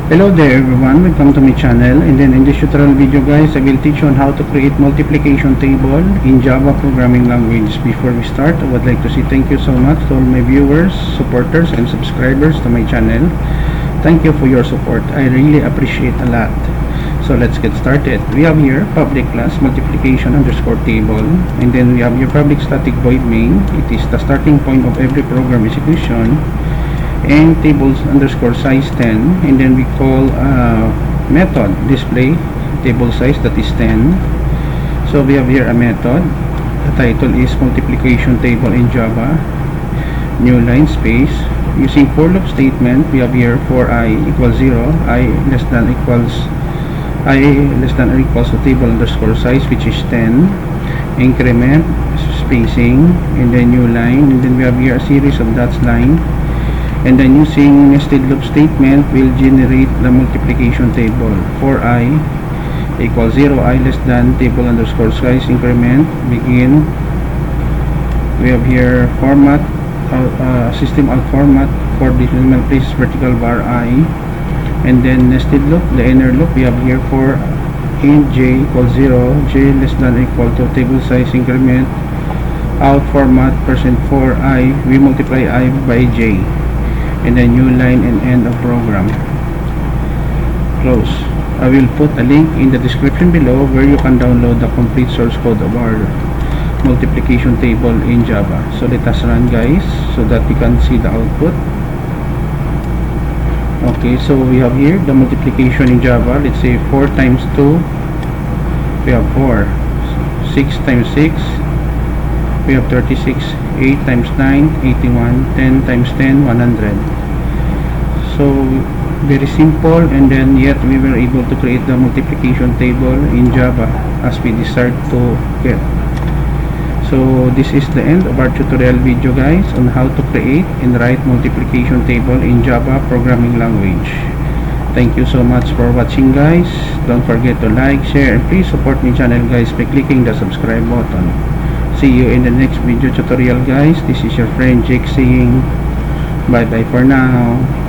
Hello there everyone, welcome to my channel. And then in this tutorial video guys, I will teach you on how to create multiplication table in Java programming language. Before we start, I would like to say thank you so much to all my viewers, supporters, and subscribers to my channel. Thank you for your support. I really appreciate a lot. So let's get started. We have here public class multiplication underscore table, and then we have your public static void main. It is the starting point of every program execution, and tables underscore size 10, and then we call method display table size that is 10. So we have here a method. The title is multiplication table in Java, new line space. Using for loop statement, we have here for I equals 0, I less than or equals to table underscore size, which is 10, increment spacing, and then new line, and then we have here a series of dots line. And then using nested loop statement will generate the multiplication table. For I equals 0, I less than table underscore size, increment, begin. We have here format, system out format for decimal place vertical bar I. And then nested loop, the inner loop, we have here for int j equals 0, j less than or equal to table size, increment, out format %for I, we multiply I by j. And then new line and end of program. Close. I will put a link in the description below where you can download the complete source code of our multiplication table in Java. So let us run guys, so that we can see the output. Okay, so we have here the multiplication in Java. Let's say 4 times 2, we have 4. 6 times 6, we have 36. 8 times 9, 81. 10 times 10, 100. So very simple, and then yet we were able to create the multiplication table in Java as we desired to get. So this is the end of our tutorial video guys on how to create and write multiplication table in Java programming language. Thank you so much for watching guys. Don't forget to like, share, and please support my channel guys by clicking the subscribe button. See you in the next video tutorial guys. This is your friend Jake saying bye bye for now.